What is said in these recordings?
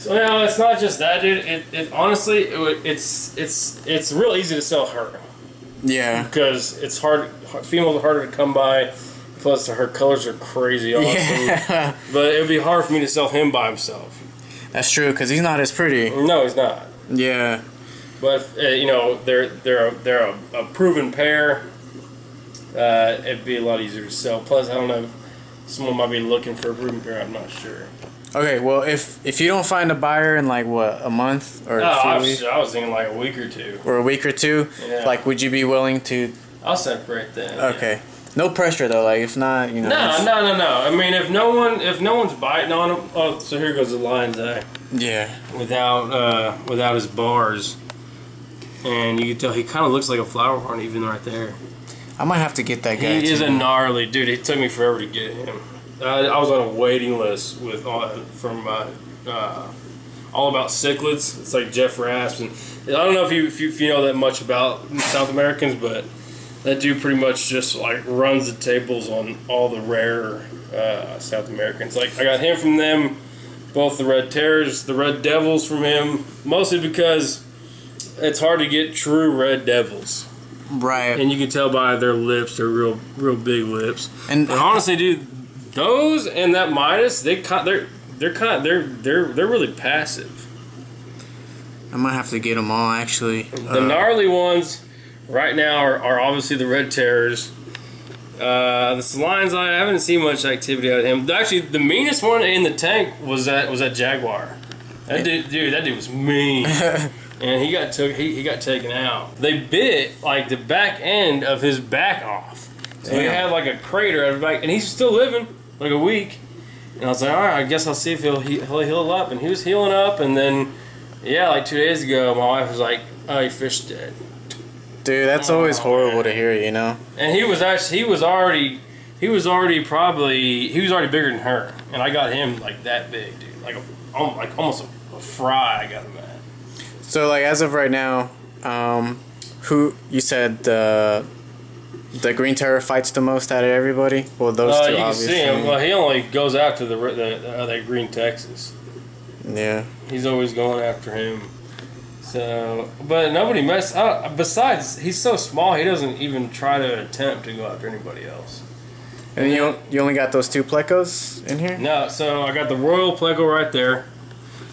Well, it's not just that, dude. It honestly, it's real easy to sell her. Yeah. Because it's hard. Females are harder to come by. Plus, her colors are crazy, awesome. Yeah. But it would be hard for me to sell him by himself. That's true, because he's not as pretty. No, he's not. Yeah. But you know, they're a proven pair. It'd be a lot easier to sell. Plus, I don't know. Someone might be looking for a proven pair. I'm not sure. Okay, well, if you don't find a buyer in like what, a month or a few weeks? I was thinking like a week or two. Or a week or two. Yeah. Like, would you be willing to? I'll separate them. Okay. Yeah. No pressure though. Like, if not, you know. No. I mean, if no one's biting on him. Oh, so here goes the lion's eye. Yeah. Without his bars, and you can tell he kind of looks like a flower horn even right there. I might have to get that guy. He is a gnarly dude. It took me forever to get him. I was on a waiting list with from All About Cichlids. It's like Jeff Rasp, and I don't know if you know that much about South Americans, but that dude pretty much just like runs the tables on all the rare South Americans. Like I got him from them, both the Red Terrors, the Red Devils from him, mostly because it's hard to get true Red Devils. Right. And you can tell by their lips, they're real big lips. And honestly, dude, those and that Midas, they're really passive. I might have to get them all actually. The gnarly ones right now are obviously the Red Terrors. The lion's eye, I haven't seen much activity out of him. Actually, the meanest one in the tank was that Jaguar. That dude was mean. And he got taken out. They bit like the back end of his back off. So he had like a crater at his back, and he's still living like a week. And I was like, all right, I guess I'll see if he'll heal up. And he was healing up, and then like 2 days ago, my wife was like, oh, your fish dead. Dude, that's always horrible to hear, you know. And he was already bigger than her, and I got him like that big, dude, like almost a fry. I got him at. So, like, as of right now, who you said the Green Terror fights the most out of everybody? Well, those two, you obviously. You can see him. Well, he only goes after that Green Texas. Yeah. He's always going after him. So, but nobody mess up. Besides, he's so small, he doesn't even try to attempt to go after anybody else. And you only got those two plecos in here? No, so I got the Royal Pleco right there.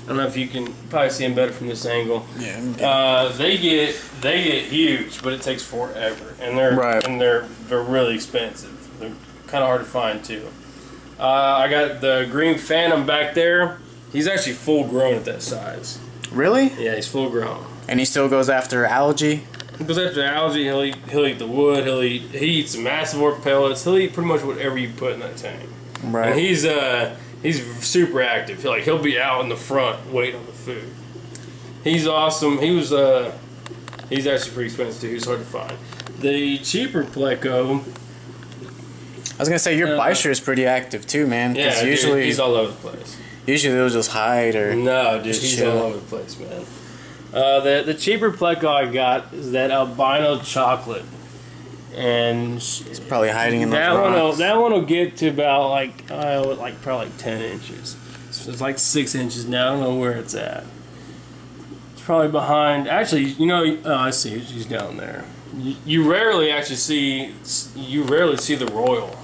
I don't know if you can probably see them better from this angle. Yeah. They get huge, but it takes forever, and they're really expensive. They're kind of hard to find too. I got the Green Phantom back there. He's actually full grown at that size. Really? Yeah, he's full grown. And he still goes after algae? He goes after algae. He'll eat the wood. He eats massive orc pellets. He'll eat pretty much whatever you put in that tank. Right. And he's super active. He'll be out in the front waiting on the food. He's awesome. He's actually pretty expensive too. He's hard to find. The cheaper Pleco. I was gonna say your Beischer is pretty active too, man. Yeah, usually dude, he's all over the place. Usually they'll just hide or no, dude, he's all over the place, man. The cheaper Pleco I got is that albino chocolate, and he's probably hiding in those rocks. That one will get to about probably 10 inches. So it's like 6 inches now. I don't know where it's at. It's probably behind. Actually, I see. He's down there. You rarely see the Royal.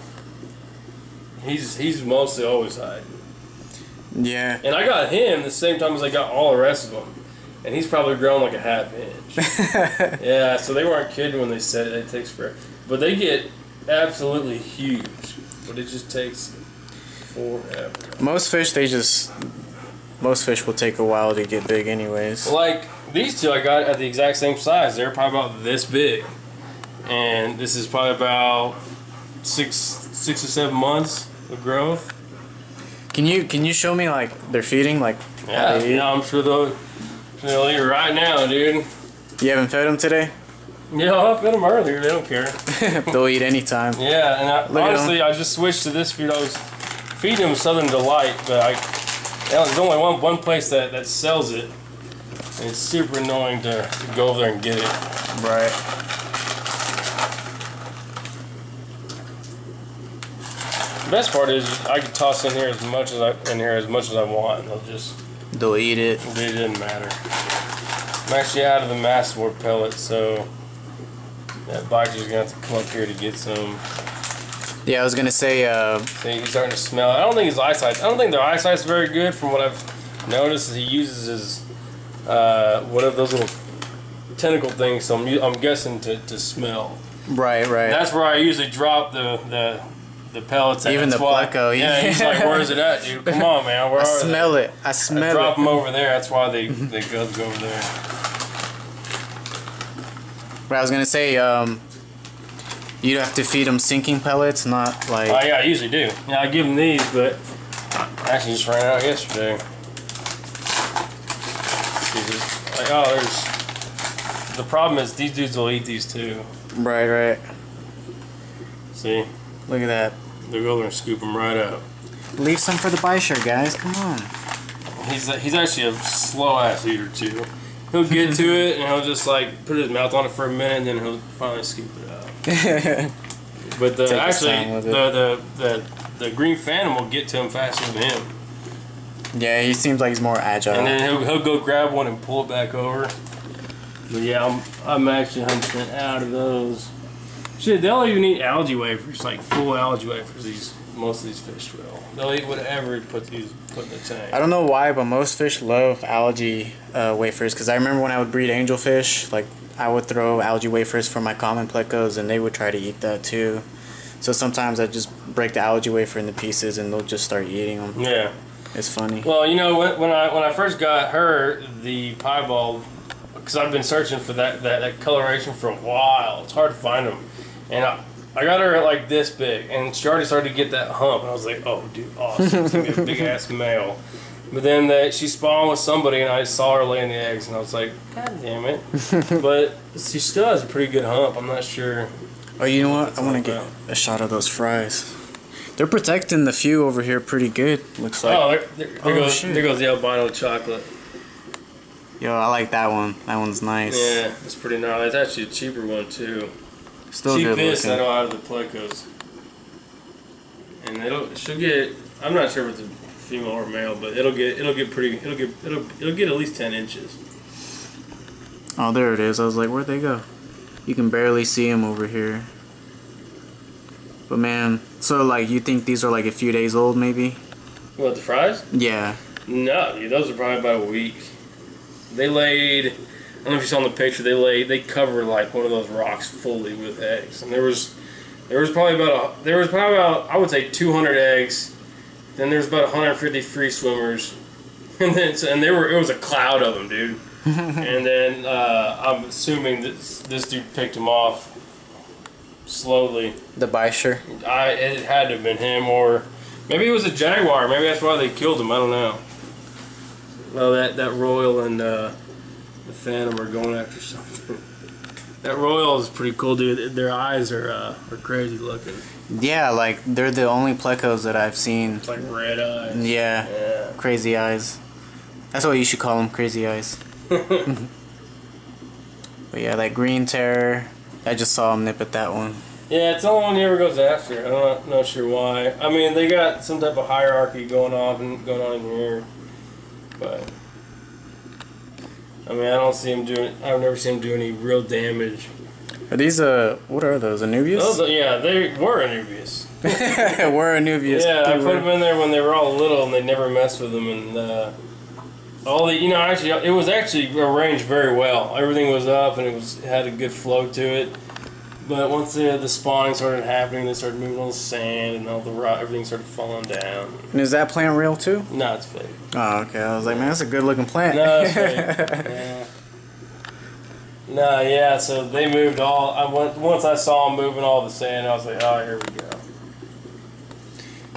He's mostly always hiding. Yeah. And I got him the same time as I got all the rest of them. And he's probably grown like a ½ inch. Yeah, so they weren't kidding when they said it takes forever. But they get absolutely huge. But it just takes forever. Most fish will take a while to get big anyways. Like these two I got at the exact same size. They're probably about this big. And this is probably about six or 7 months of growth. Can you show me like they're feeding like? Yeah, I'm sure they'll eat right now, dude. You haven't fed them today? Yeah, I fed them earlier. They don't care. They'll eat anytime. Yeah, and honestly, I just switched to this feed. I was feeding them Southern Delight, but there's only one place that sells it. And it's super annoying to go over there and get it. Right. The best part is I can toss in here as much as I want. They'll just they'll eat it. It didn't matter. I'm actually out of the masterboard pellets, so that biker's gonna have to come up here to get some. Yeah, I was gonna say. See, he's starting to smell. I don't think his eyesight. I don't think their eyesight's very good. From what I've noticed, he uses his one of those little tentacle things. So I'm guessing to smell. Right. That's where I usually drop the pellets. Even the pleco. Yeah, he's like, "Where's it at, dude? Come on, man. Where I are they?" smell it. I smell it. Drop them over there. That's why they go over there. But I was gonna say, you have to feed them sinking pellets, not like. Oh yeah, I usually do. Yeah, I give them these, but I actually just ran out yesterday. Like, oh, there's. The problem is these dudes will eat these too. Right. See? Look at that. They'll go there and scoop them right up. Leave some for the Bisher, guys. Come on. He's actually a slow ass eater too. He'll get to it and he'll just like put his mouth on it for a minute and then he'll finally scoop it out. But the green phantom will get to him faster than him. Yeah, he seems like he's more agile. And then he'll go grab one and pull it back over. But yeah, I'm actually 100% out of those. Shit, they'll even eat algae wafers, like full algae wafers. Most of these fish will. They'll eat whatever you put in the tank. I don't know why, but most fish love algae wafers. Because I remember when I would breed angelfish, like I would throw algae wafers for my common plecos, and they would try to eat that too. So sometimes I just break the algae wafer into pieces, and they'll just start eating them. Yeah, it's funny. Well, you know, when I first got her the piebald, because I've been searching for that coloration for a while. It's hard to find them, and I got her like this big, and she already started to get that hump, and I was like, oh, dude, awesome. It's going to be a big-ass male. But then she spawned with somebody, and I saw her laying the eggs, and I was like, God damn it. But she still has a pretty good hump. I'm not sure. Oh, you know what? I want to get a shot of those fries. They're protecting the few over here pretty good, looks like. Oh, there goes the albino chocolate. Yo, I like that one. That one's nice. Yeah, it's pretty gnarly. It's actually a cheaper one, too. Still good looking. Cheapest out of the plecos. And she'll get, I'm not sure if it's a female or male, but it'll get at least 10 inches. Oh, there it is. I was like, where'd they go? You can barely see them over here. But man, so like you think these are like a few days old maybe? What, the fries? Yeah. No, dude, those are probably about a week. They laid, I don't know if you saw in the picture, they covered like one of those rocks fully with eggs. And there was probably about I would say 200 eggs. Then there's about 150 free swimmers. And it was a cloud of them, dude. And then I'm assuming this dude picked him off slowly. The Bisher? It had to have been him, or maybe it was a jaguar. Maybe that's why they killed him. I don't know. Well, that royal and the phantom are going after something. That royal is pretty cool, dude. Their eyes are crazy looking. Yeah, like they're the only plecos that I've seen. It's like red eyes. Yeah. Crazy eyes. That's what you should call them, crazy eyes. But yeah, that green terror, I just saw him nip at that one. Yeah, it's the only one he ever goes after. I'm not sure why. I mean, they got some type of hierarchy going on in here, but I mean, I've never seen him do any real damage. Are these what are those, Anubias? Yeah, they were Anubias. Were Anubias. Yeah, I put them in there when they were all little, and they never messed with them, and it was actually arranged very well. Everything was up, and it had a good flow to it. But once the spawning started happening, they started moving all the sand and all the rock, everything started falling down. And is that plant real too? No, it's fake. Oh, okay. I was like, man, that's a good looking plant. No, it's fake. Yeah. No, yeah. So they moved once I saw them moving all the sand, I was like, oh, here we go.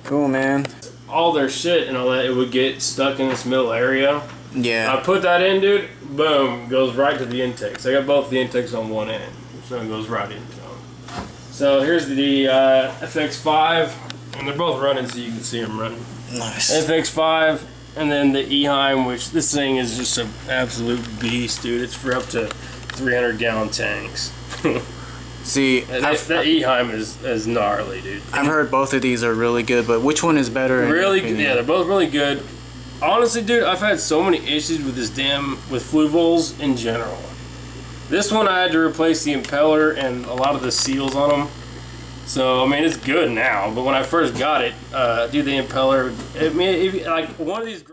Cool, man. All their shit and all that, it would get stuck in this middle area. Yeah. I put that in, dude. Boom, goes right to the intakes. I got both the intakes on one end, so it goes right into them. So here's the FX5, and they're both running, so you can see them running. Nice. FX5, and then the Eheim, which this thing is just an absolute beast, dude. It's for up to 300-gallon tanks. See, that Eheim is gnarly, dude. I've heard both of these are really good, but which one is better? Really good. Yeah, they're both really good. honestly, dude, I've had so many issues with this with fluvols in general. This one I had to replace the impeller and a lot of the seals on them. So, I mean, it's good now, but when I first got it, dude, the impeller, like one of these